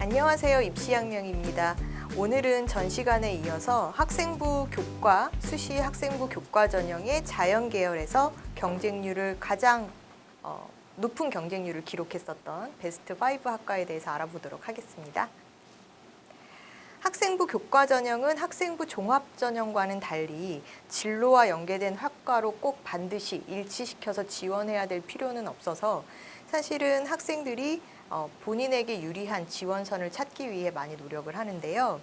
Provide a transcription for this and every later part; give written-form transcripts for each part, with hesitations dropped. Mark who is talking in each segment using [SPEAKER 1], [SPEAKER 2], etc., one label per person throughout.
[SPEAKER 1] 안녕하세요. 입시양명입니다. 오늘은 전 시간에 이어서 학생부 교과, 수시 학생부 교과 전형의 자연계열에서 경쟁률을 가장 높은 경쟁률을 기록했었던 베스트 5 학과에 대해서 알아보도록 하겠습니다. 학생부 교과 전형은 학생부 종합 전형과는 달리 진로와 연계된 학과로 꼭 반드시 일치시켜서 지원해야 될 필요는 없어서 사실은 학생들이 본인에게 유리한 지원선을 찾기 위해 많이 노력을 하는데요.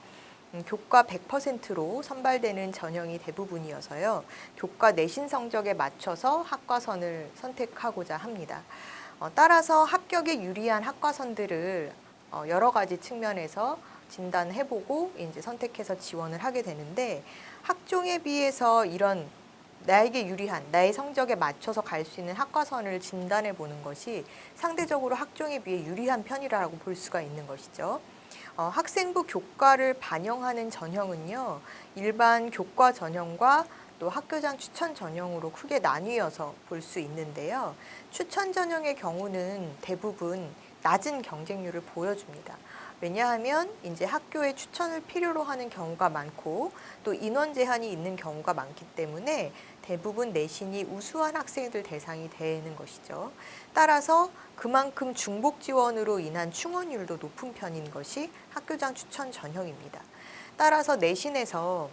[SPEAKER 1] 교과 100%로 선발되는 전형이 대부분이어서요. 교과 내신 성적에 맞춰서 학과선을 선택하고자 합니다. 따라서 합격에 유리한 학과선들을 여러 가지 측면에서 진단해보고 이제 선택해서 지원을 하게 되는데, 학종에 비해서 이런 나에게 유리한, 나의 성적에 맞춰서 갈 수 있는 학과선을 진단해 보는 것이 상대적으로 학종에 비해 유리한 편이라고 볼 수가 있는 것이죠. 학생부 교과를 반영하는 전형은요, 일반 교과 전형과 또 학교장 추천 전형으로 크게 나뉘어서 볼 수 있는데요. 추천 전형의 경우는 대부분 낮은 경쟁률을 보여줍니다. 왜냐하면 이제 학교에 추천을 필요로 하는 경우가 많고 또 인원 제한이 있는 경우가 많기 때문에 대부분 내신이 우수한 학생들 대상이 되는 것이죠. 따라서 그만큼 중복 지원으로 인한 충원율도 높은 편인 것이 학교장 추천 전형입니다. 따라서 내신에서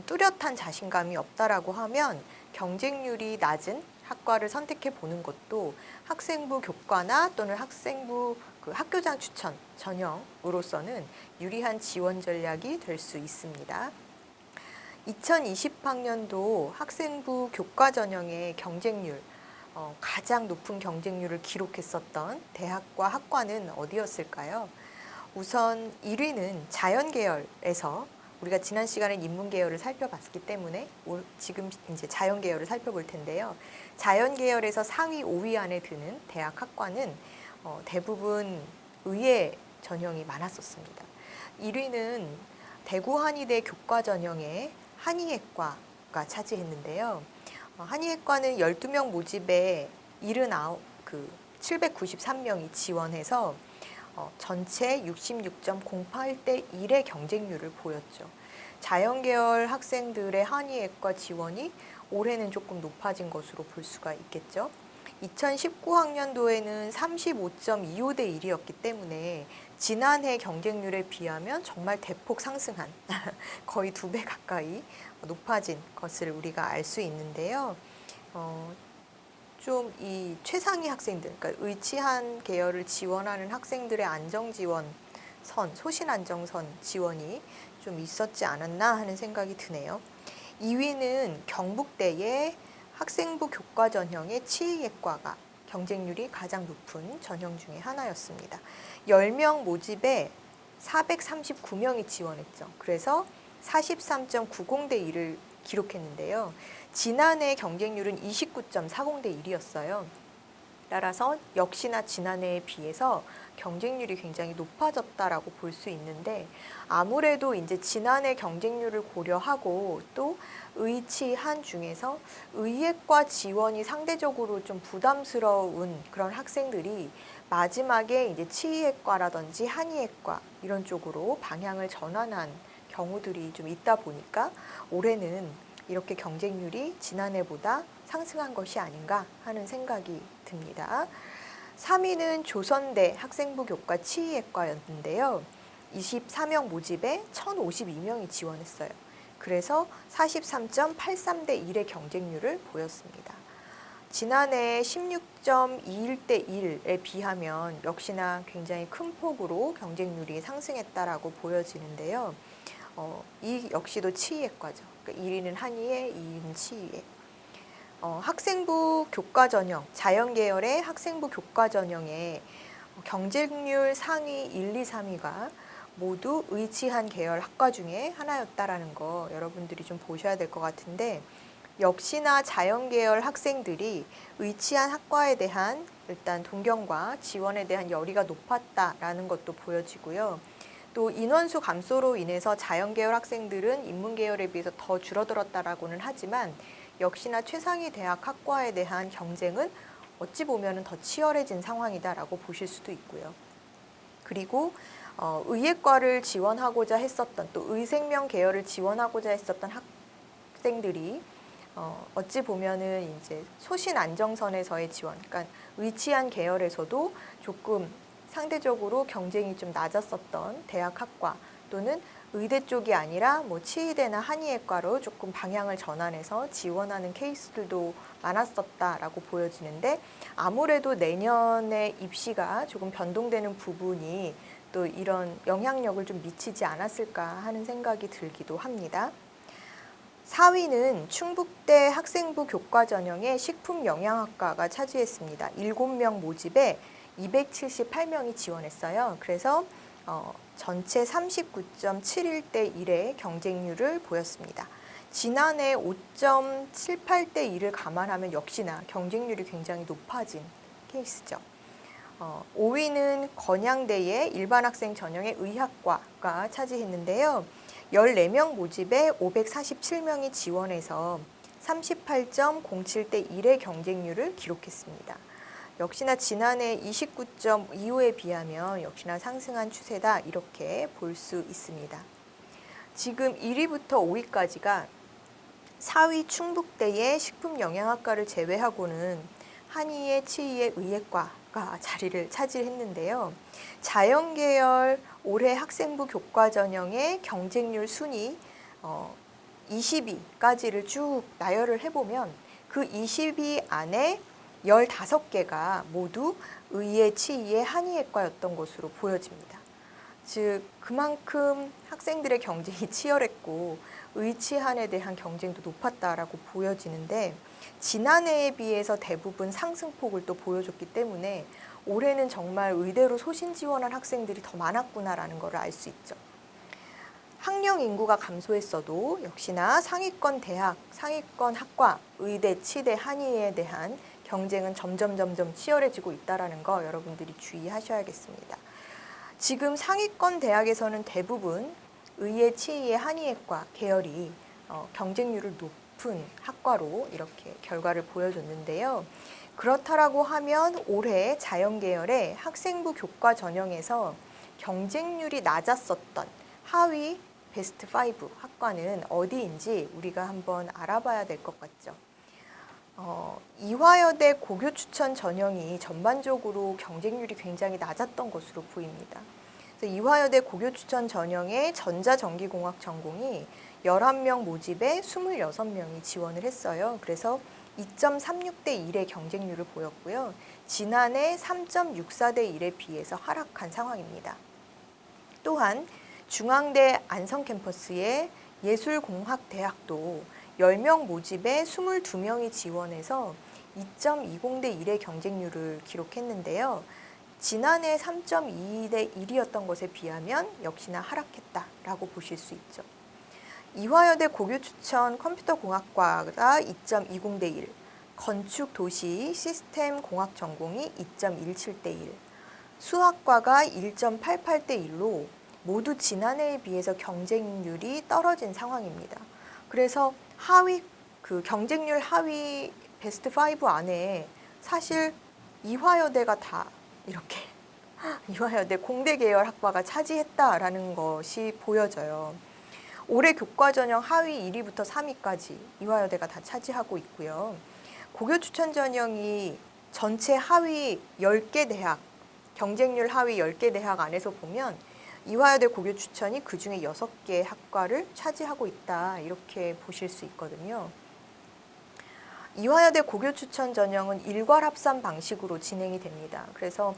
[SPEAKER 1] 뚜렷한 자신감이 없다라고 하면 경쟁률이 낮은 학과를 선택해 보는 것도 학생부 교과나 또는 학생부 학교장 추천 전형으로서는 유리한 지원 전략이 될 수 있습니다. 2020학년도 학생부 교과 전형의 경쟁률, 가장 높은 경쟁률을 기록했었던 대학과 학과는 어디였을까요? 우선 1위는 자연계열에서, 우리가 지난 시간에 인문계열을 살펴봤기 때문에 지금 이제 자연계열을 살펴볼 텐데요. 자연계열에서 상위 5위 안에 드는 대학 학과는 대부분 의예 전형이 많았었습니다. 1위는 대구 한의대 교과 전형의 한의학과가 차지했는데요. 한의학과는 12명 모집에 793명이 지원해서 전체 66.08대 1의 경쟁률을 보였죠. 자연계열 학생들의 한의학과 지원이 올해는 조금 높아진 것으로 볼 수가 있겠죠. 2019학년도에는 35.25대 1이었기 때문에 지난해 경쟁률에 비하면 정말 대폭 상승한 거의 2배 가까이 높아진 것을 우리가 알 수 있는데요. 좀 이 최상위 학생들, 그러니까 의치한 계열을 지원하는 학생들의 안정지원 선, 소신안정선 지원이 좀 있었지 않았나 하는 생각이 드네요. 2위는 경북대의 학생부 교과 전형의 치의학과가 경쟁률이 가장 높은 전형 중에 하나였습니다. 10명 모집에 439명이 지원했죠. 그래서 43.90대 1을 기록했는데요. 지난해 경쟁률은 29.40대 1이었어요. 따라서 역시나 지난해에 비해서 경쟁률이 굉장히 높아졌다라고 볼 수 있는데, 아무래도 이제 지난해 경쟁률을 고려하고 또 의치한 중에서 의예과 지원이 상대적으로 좀 부담스러운 그런 학생들이 마지막에 이제 치의학과라든지 한의학과 이런 쪽으로 방향을 전환한 경우들이 좀 있다 보니까 올해는 이렇게 경쟁률이 지난해보다 상승한 것이 아닌가 하는 생각이 듭니다. 3위는 조선대 학생부 교과 치의학과였는데요. 24명 모집에 1,052명이 지원했어요. 그래서 43.83대 1의 경쟁률을 보였습니다. 지난해 16.21대 1에 비하면 역시나 굉장히 큰 폭으로 경쟁률이 상승했다라고 보여지는데요. 이 역시도 치의학과죠. 그러니까 1위는 한의에, 2위는 치의에. 학생부 교과 전형, 자연계열의 학생부 교과 전형에 경쟁률 상위 1, 2, 3위가 모두 의치한 계열 학과 중에 하나였다라는 거 여러분들이 좀 보셔야 될 것 같은데, 역시나 자연계열 학생들이 의치한 학과에 대한 일단 동경과 지원에 대한 열의가 높았다라는 것도 보여지고요. 또 인원수 감소로 인해서 자연계열 학생들은 인문계열에 비해서 더 줄어들었다라고는 하지만 역시나 최상위 대학 학과에 대한 경쟁은 어찌 보면 더 치열해진 상황이다라고 보실 수도 있고요. 그리고 의예과를 지원하고자 했었던 또 의생명 계열을 지원하고자 했었던 학생들이 어찌 보면은 이제 소신 안정선에서의 지원, 그러니까 의치안 계열에서도 조금 상대적으로 경쟁이 좀 낮았었던 대학 학과 또는 의대 쪽이 아니라 뭐 치의대나 한의예과로 조금 방향을 전환해서 지원하는 케이스들도 많았었다라고 보여지는데 아무래도 내년에 입시가 조금 변동되는 부분이 또 이런 영향력을 좀 미치지 않았을까 하는 생각이 들기도 합니다. 4위는 충북대 학생부 교과 전형의 식품영양학과가 차지했습니다. 7명 모집에 278명이 지원했어요. 그래서 전체 39.71대 1의 경쟁률을 보였습니다. 지난해 5.78대 1을 감안하면 역시나 경쟁률이 굉장히 높아진 케이스죠. 5위는 건양대의 일반학생 전형의 의학과가 차지했는데요. 14명 모집에 547명이 지원해서 38.07대 1의 경쟁률을 기록했습니다. 역시나 지난해 29.25에 비하면 역시나 상승한 추세다 이렇게 볼 수 있습니다. 지금 1위부터 5위까지가 4위 충북대의 식품영양학과를 제외하고는 한의의, 치의의, 의예과가 자리를 차지했는데요. 자연계열 올해 학생부 교과 전형의 경쟁률 순위 20위까지를 쭉 나열을 해보면 그 20위 안에 15개가 모두 의예, 치의의, 한의예과였던 것으로 보여집니다. 즉 그만큼 학생들의 경쟁이 치열했고 의치한에 대한 경쟁도 높았다라고 보여지는데 지난해에 비해서 대부분 상승폭을 또 보여줬기 때문에 올해는 정말 의대로 소신 지원한 학생들이 더 많았구나라는 걸 알 수 있죠. 학령 인구가 감소했어도 역시나 상위권 대학, 상위권 학과, 의대, 치대, 한의에 대한 경쟁은 점점 치열해지고 있다는 거 여러분들이 주의하셔야겠습니다. 지금 상위권 대학에서는 대부분 의예, 치의의, 한의예과 계열이 경쟁률을 높은 학과로 이렇게 결과를 보여줬는데요. 그렇다라고 하면 올해 자연계열의 학생부 교과 전형에서 경쟁률이 낮았었던 하위 베스트 5 학과는 어디인지 우리가 한번 알아봐야 될 것 같죠. 이화여대 고교 추천 전형이 전반적으로 경쟁률이 굉장히 낮았던 것으로 보입니다. 그래서 이화여대 고교 추천 전형의 전자전기공학 전공이 11명 모집에 26명이 지원을 했어요. 그래서 2.36대 1의 경쟁률을 보였고요. 지난해 3.64대 1에 비해서 하락한 상황입니다. 또한 중앙대 안성 캠퍼스의 예술공학대학도 10명 모집에 22명이 지원해서 2.20대 1의 경쟁률을 기록했는데요. 지난해 3.22대 1이었던 것에 비하면 역시나 하락했다라고 보실 수 있죠. 이화여대 고교 추천 컴퓨터공학과가 2.20대 1, 건축도시 시스템공학 전공이 2.17대 1, 수학과가 1.88대 1로 모두 지난해에 비해서 경쟁률이 떨어진 상황입니다. 그래서 경쟁률 하위 베스트 5 안에 사실 이화여대가 다 이렇게 이화여대 공대 계열 학과가 차지했다라는 것이 보여져요. 올해 교과 전형 하위 1위부터 3위까지 이화여대가 다 차지하고 있고요. 고교 추천 전형이 전체 하위 10개 대학, 경쟁률 하위 10개 대학 안에서 보면 이화여대 고교 추천이 그중에 6개 학과를 차지하고 있다 이렇게 보실 수 있거든요. 이화여대 고교 추천 전형은 일괄 합산 방식으로 진행이 됩니다. 그래서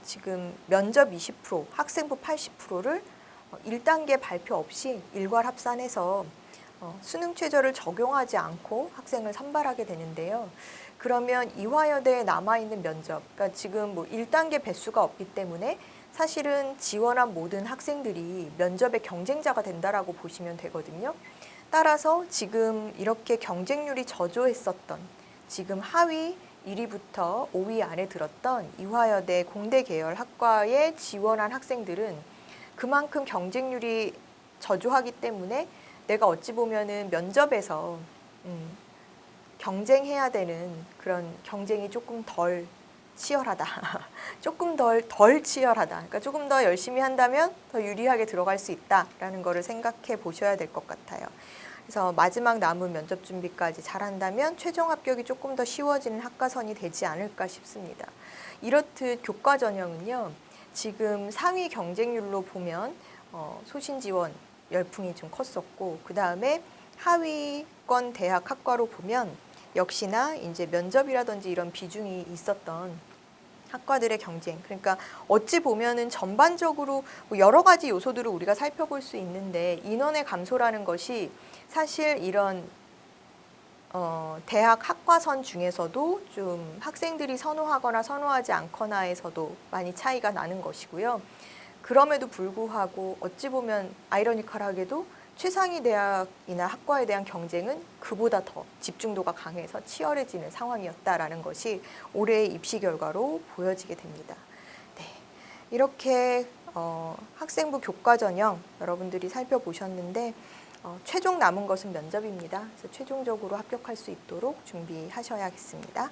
[SPEAKER 1] 지금 면접 20%, 학생부 80%를 1단계 발표 없이 일괄 합산해서 수능 최저를 적용하지 않고 학생을 선발하게 되는데요. 그러면 이화여대에 남아있는 면접, 그러니까 지금 뭐 1단계 배수가 없기 때문에 사실은 지원한 모든 학생들이 면접의 경쟁자가 된다라고 보시면 되거든요. 따라서 지금 이렇게 경쟁률이 저조했었던 지금 하위 1위부터 5위 안에 들었던 이화여대 공대 계열 학과에 지원한 학생들은 그만큼 경쟁률이 저조하기 때문에 내가 어찌 보면은 면접에서 경쟁해야 되는 그런 경쟁이 조금 덜 치열하다. 조금 덜 치열하다. 그러니까 조금 더 열심히 한다면 더 유리하게 들어갈 수 있다라는 거를 생각해 보셔야 될 것 같아요. 그래서 마지막 남은 면접 준비까지 잘한다면 최종 합격이 조금 더 쉬워지는 학과선이 되지 않을까 싶습니다. 이렇듯 교과 전형은요, 지금 상위 경쟁률로 보면 소신 지원 열풍이 좀 컸었고, 그 다음에 하위권 대학 학과로 보면 역시나 이제 면접이라든지 이런 비중이 있었던 학과들의 경쟁. 그러니까 어찌 보면은 전반적으로 뭐 여러 가지 요소들을 우리가 살펴볼 수 있는데, 인원의 감소라는 것이 사실 이런 대학 학과선 중에서도 좀 학생들이 선호하거나 선호하지 않거나에서도 많이 차이가 나는 것이고요. 그럼에도 불구하고 어찌 보면 아이러니컬하게도 최상위 대학이나 학과에 대한 경쟁은 그보다 더 집중도가 강해서 치열해지는 상황이었다라는 것이 올해의 입시 결과로 보여지게 됩니다. 네, 이렇게 학생부 교과 전형 여러분들이 살펴보셨는데, 최종 남은 것은 면접입니다. 그래서 최종적으로 합격할 수 있도록 준비하셔야겠습니다.